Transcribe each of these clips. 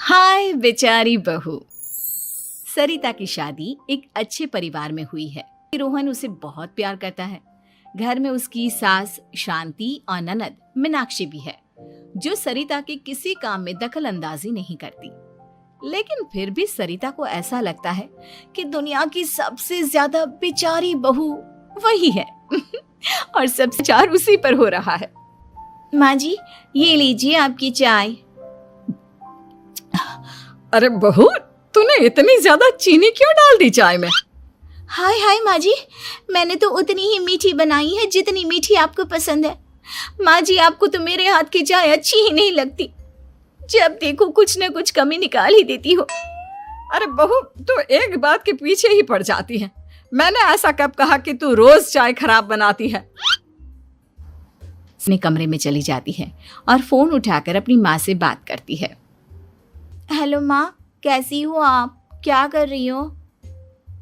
हाय बेचारी बहू। सरिता की शादी एक अच्छे परिवार में हुई है। रोहन उसे बहुत प्यार करता है। घर में उसकी सास शांति और ननद मीनाक्षी भी है, जो सरिता के किसी काम में दखल अंदाजी नहीं करती। लेकिन फिर भी सरिता को ऐसा लगता है कि दुनिया की सबसे ज्यादा बेचारी बहू वही है और सबसे चार उसी पर हो रहा है। माँ जी, ये लीजिए आपकी चाय। अरे बहू, तूने इतनी ज्यादा चीनी क्यों डाल दी चाय में? हाय हाय माँ जी, मैंने तो उतनी ही मीठी बनाई है जितनी मीठी आपको पसंद है। माँ जी, आपको तो मेरे हाथ की चाय अच्छी ही नहीं लगती। जब देखो कुछ न कुछ कमी निकाल ही देती हो। अरे बहू, तू एक बात के पीछे ही पड़ जाती है। मैंने ऐसा कब कहा कि तू रोज चाय खराब बनाती है? अपने कमरे में चली जाती है और फोन उठाकर अपनी माँ से बात करती है। हेलो माँ, कैसी हो आप? क्या कर रही हो?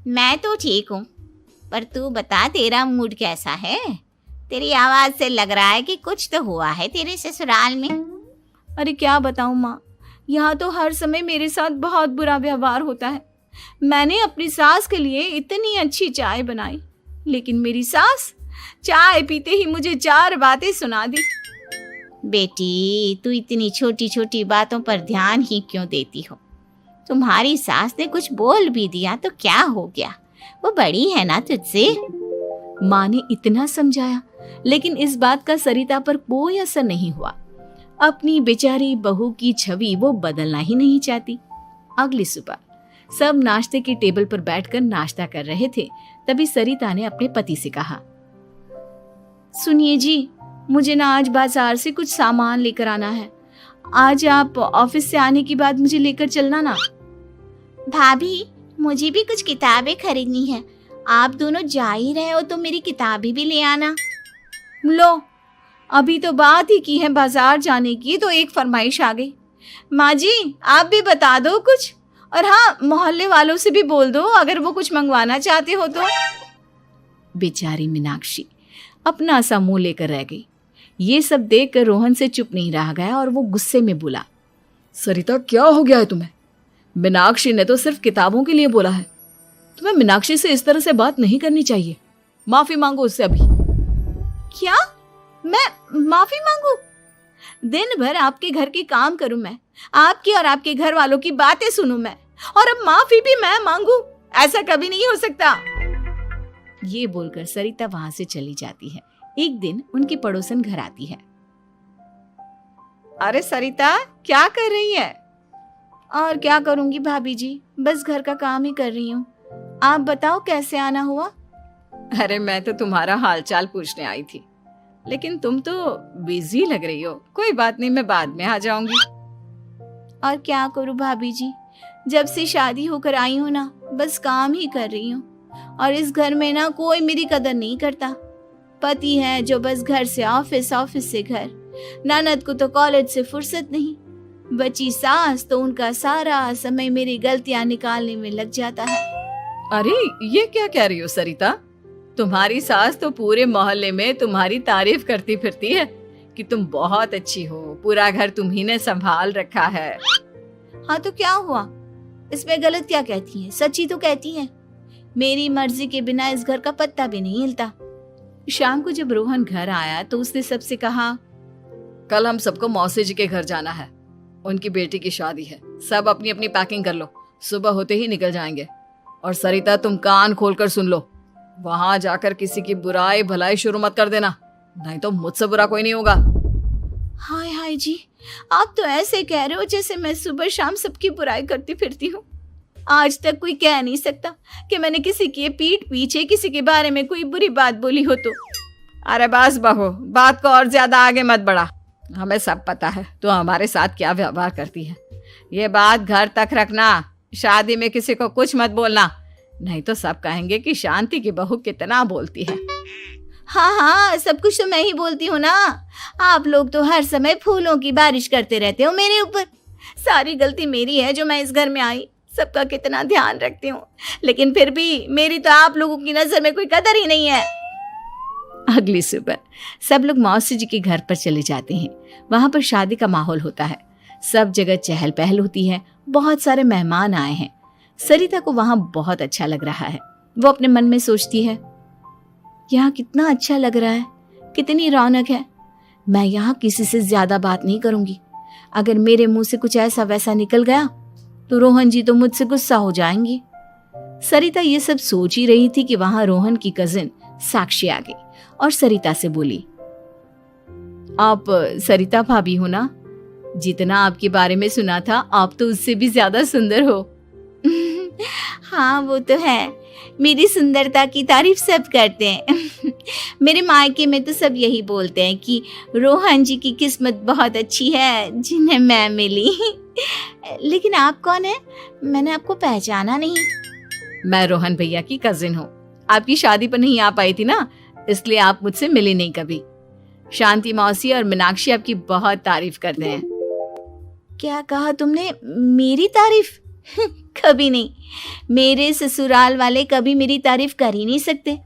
मैं तो ठीक हूँ, पर तू बता, तेरा मूड कैसा है? तेरी आवाज से लग रहा है कि कुछ तो हुआ है तेरे ससुराल में। अरे क्या बताऊँ माँ, यहाँ तो हर समय मेरे साथ बहुत बुरा व्यवहार होता है। मैंने अपनी सास के लिए इतनी अच्छी चाय बनाई, लेकिन मेरी सास चाय पीते ही मुझे 4 बातें सुना दी। बेटी, तू इतनी छोटी छोटी बातों पर ध्यान ही क्यों देती हो? तुम्हारी सास ने कुछ बोल भी दिया तो क्या हो गया? वो बड़ी है ना तुझसे। माँ ने इतना समझाया, लेकिन इस बात का सरिता पर कोई असर नहीं हुआ। अपनी बेचारी बहू की छवि वो बदलना ही नहीं चाहती। अगली सुबह सब नाश्ते के टेबल पर बैठकर नाश्ता कर रहे थे, तभी सरिता ने अपने पति से कहा, सुनिए जी, मुझे ना आज बाजार से कुछ सामान लेकर आना है। आज आप ऑफिस से आने के बाद मुझे लेकर चलना ना। भाभी, मुझे भी कुछ किताबें खरीदनी है। आप दोनों जा ही रहे हो तो मेरी किताबें भी ले आना। लो, अभी तो बात ही की है बाजार जाने की, तो एक फरमाइश आ गई। माँ जी, आप भी बता दो कुछ, और हाँ, मोहल्ले वालों से भी बोल दो अगर वो कुछ मंगवाना चाहते हो तो। बेचारी मीनाक्षी अपना सा मुंह लेकर रह गई। ये सब देखकर रोहन से चुप नहीं रह गया और वो गुस्से में बोला, सरिता, क्या हो गया है तुम्हें? मीनाक्षी ने तो सिर्फ किताबों के लिए बोला है। तुम्हें मीनाक्षी से इस तरह से बात नहीं करनी चाहिए। माफी मांगो उससे अभी। क्या? मैं माफी मांगू? दिन भर आपके घर के काम करूं मैं, आपकी और आपके घर वालों की बातें सुनूं मैं, और अब माफी भी मैं मांगू? ऐसा कभी नहीं हो सकता। ये बोलकर सरिता वहां से चली जाती है। एक दिन उनकी पड़ोसन घर आती है। अरे सरिता, क्या कर रही है? और क्या करूंगी भाभी जी, बस घर का काम ही कर रही हूँ। आप बताओ कैसे आना हुआ? अरे मैं तो तुम्हारा हालचाल पूछने आई थी, लेकिन तुम तो बिजी लग रही हो। कोई बात नहीं, मैं बाद में आ जाऊंगी। और क्या करूं भाभी जी, जब से शादी होकर आई हूँ ना, बस काम ही कर रही हूँ। और इस घर में ना कोई मेरी कदर नहीं करता। पति है जो बस घर से ऑफिस, ऑफिस से घर। ननद को तो कॉलेज से फुर्सत नहीं। बची सास तो उनका सारा समय मेरी गलतियां निकालने में लग जाता है। अरे ये क्या कह रही हो सरिता? तुम्हारी सास तो पूरे मोहल्ले में तुम्हारी तारीफ करती फिरती है कि तुम बहुत अच्छी हो, पूरा घर तुम्ही ने संभाल रखा है। हाँ तो क्या हुआ? इसमें गलत क्या कहती हैं? सच्ची तो कहती हैं। मेरी मर्जी के बिना इस घर का पत्ता भी नहीं हिलता। शाम को जब रोहन घर आया तो उसने सबसे कहा, कल हम सबको मौसी जी के घर जाना है। उनकी बेटी की शादी है। सब अपनी अपनी पैकिंग कर लो, सुबह होते ही निकल जाएंगे। और सरिता, तुम कान खोलकर सुन लो, वहां जाकर किसी की बुराई भलाई शुरू मत कर देना, नहीं तो मुझसे बुरा कोई नहीं होगा। हाय हाय जी, आप तो ऐसे कह रहे हो जैसे मैं सुबह शाम सबकी बुराई करती फिरती हूँ। आज तक कोई कह नहीं सकता कि मैंने किसी की पीठ पीछे किसी के बारे में कोई बुरी बात बोली हो तो। अरे बस बहू, बात को और ज्यादा आगे मत बढ़ा। हमें सब पता है तो हमारे साथ क्या व्यवहार करती है। ये बात घर तक रखना, शादी में किसी को कुछ मत बोलना, नहीं तो सब कहेंगे कि शांति की बहू कितना बोलती है। हाँ हाँ, सब कुछ तो मैं ही बोलती हूँ ना। आप लोग तो हर समय फूलों की बारिश करते रहते हो मेरे ऊपर। सारी गलती मेरी है जो मैं इस घर में आई। सबका कितना ध्यान रखती हूँ, लेकिन फिर भी मेरी तो आप लोगों की नजर में कोई कदर ही नहीं है। अगली सुबह सब लोग मौसी जी के घर पर चले जाते हैं। वहां पर शादी का माहौल होता है। सब जगह चहल पहल होती है, बहुत सारे मेहमान आए हैं। सरिता को वहां बहुत अच्छा लग रहा है। वो अपने मन में सोचती है, यहाँ कितना अच्छा लग रहा है, कितनी रौनक है। मैं यहाँ किसी से ज्यादा बात नहीं करूंगी। अगर मेरे मुंह से कुछ ऐसा वैसा निकल गया तो रोहन जी तो मुझसे गुस्सा हो जाएंगी। सरिता ये सब सोच ही रही थी कि वहां रोहन की कजिन साक्षी आ गई और सरिता से बोली, आप सरिता भाभी हो ना? जितना आपके बारे में सुना था, आप तो उससे भी ज्यादा सुंदर हो। हाँ वो तो है, मेरी सुंदरता की तारीफ सब करते हैं। मेरे मायके में तो सब यही बोलते हैं कि रोहन जी की किस्मत बहुत अच्छी है जिन्हें मैं मिली। लेकिन आप कौन है? मैंने आपको पहचाना नहीं। मैं रोहन भैया की कजिन हूँ। आपकी शादी पर नहीं आ पाई थी ना, इसलिए आप मुझसे मिली नहीं कभी। शांति मौसी और मीनाक्षी आपकी बहुत तारीफ करते हैं। क्या कहा तुमने? मेरी तारीफ? कभी नहीं। मेरे ससुराल वाले कभी मेरी तारीफ कर ही नहीं सकते।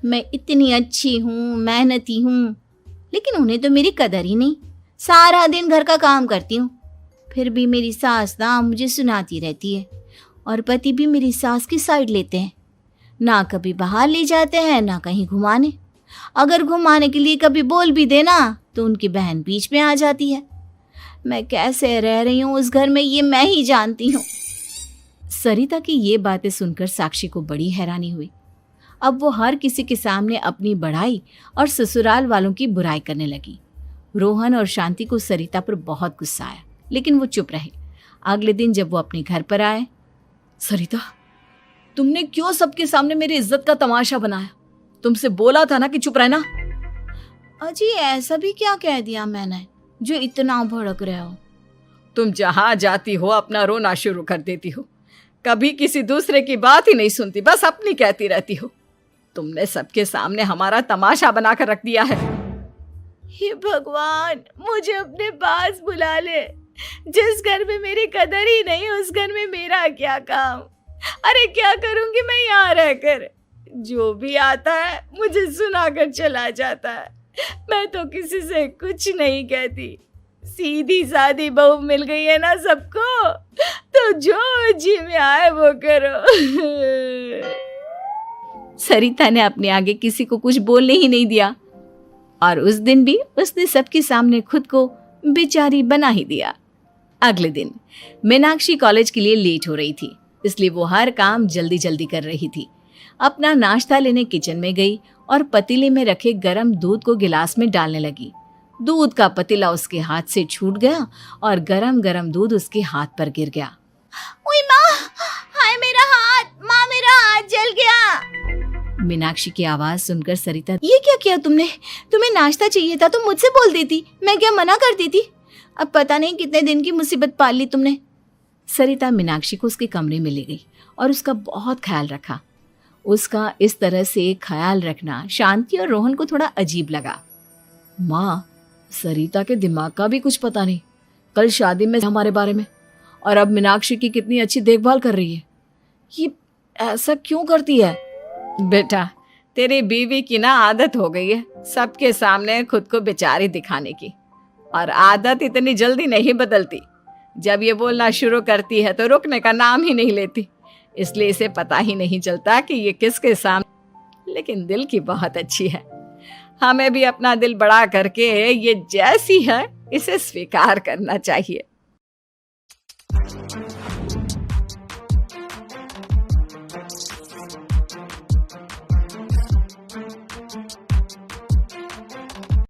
मैं इतनी अच्छी हूँ, मेहनती हूँ, लेकिन उन्हें तो मेरी कदर ही नहीं। सारा दिन घर का काम करती हूँ, फिर भी मेरी सास ना मुझे सुनाती रहती है, और पति भी मेरी सास की साइड लेते हैं। ना कभी बाहर ले जाते हैं, ना कहीं घुमाने। अगर घुमाने के लिए कभी बोल भी देना तो उनकी बहन बीच में आ जाती है। मैं कैसे रह रही हूँ उस घर में, ये मैं ही जानती हूँ। सरिता की ये बातें सुनकर साक्षी को बड़ी हैरानी हुई। अब वो हर किसी के सामने अपनी बढ़ाई और ससुराल वालों की बुराई करने लगी। रोहन और शांति को सरिता पर बहुत गुस्सा आया, लेकिन वो चुप रहे। अगले दिन जब वो अपने घर पर आए, सरिता, तुमने क्यों सबके सामने मेरी इज्जत का तमाशा बनाया? तुमसे बोला था ना कि चुप रहना। अजी ऐसा भी क्या कह दिया मैंने जो इतना भड़क रहे हो? तुम जहां जाती हो अपना रोना शुरू कर देती हो। कभी किसी दूसरे की बात ही नहीं सुनती, बस अपनी कहती रहती हो। तुमने सबके सामने हमारा तमाशा बनाकर रख दिया है। हे भगवान, मुझे अपने पास बुला ले। जिस घर में मेरी कदर ही नहीं, उस घर में मेरा क्या काम? अरे क्या करूंगी मैं यहाँ रहकर? जो भी आता है मुझे सुनाकर चला जाता है। मैं तो किसी से कुछ नहीं कहती। सीधी सादी बहू मिल गई है ना सबको, तो जो जी में आए वो करो। सरिता ने अपने आगे किसी को कुछ बोलने ही नहीं दिया, और उस दिन भी उसने सबके सामने खुद को बेचारी बना ही दिया। अगले दिन मीनाक्षी कॉलेज के लिए लेट हो रही थी, इसलिए वो हर काम जल्दी जल्दी कर रही थी। अपना नाश्ता लेने किचन में गई और पतीले में रखे गरम दूध को गिलास में डालने लगी। दूध का पतीला उसके हाथ से छूट गया और गरम गरम दूध उसके हाथ पर गिर गया। ओए माँ, हाय मेरा हाथ, माँ मेरा हाथ जल गया। मीनाक्षी की आवाज सुनकर सरिता, ये क्या किया तुमने? तुम्हें नाश्ता चाहिए था तो मुझसे बोल देती, मैं क्या मना करती थी? अब पता नहीं कितने दिन की मुसीबत पाल ली तुमने। सरिता मीनाक्षी को उसके कमरे में ले गई और उसका बहुत ख्याल रखा। उसका इस तरह से ख्याल रखना शांति और रोहन को थोड़ा अजीब लगा। माँ, सरिता के दिमाग का भी कुछ पता नहीं। कल शादी में हमारे बारे में, और अब मीनाक्षी की कितनी अच्छी देखभाल कर रही है। ये ऐसा क्यों करती है? बेटा, तेरी बीवी की ना आदत हो गई है सबके सामने खुद को बेचारी दिखाने की, और आदत इतनी जल्दी नहीं बदलती। जब ये बोलना शुरू करती है तो रुकने का नाम ही नहीं लेती, इसलिए इसे पता ही नहीं चलता कि ये किसके सामने। लेकिन दिल की बहुत अच्छी है। हमें भी अपना दिल बड़ा करके ये जैसी है इसे स्वीकार करना चाहिए।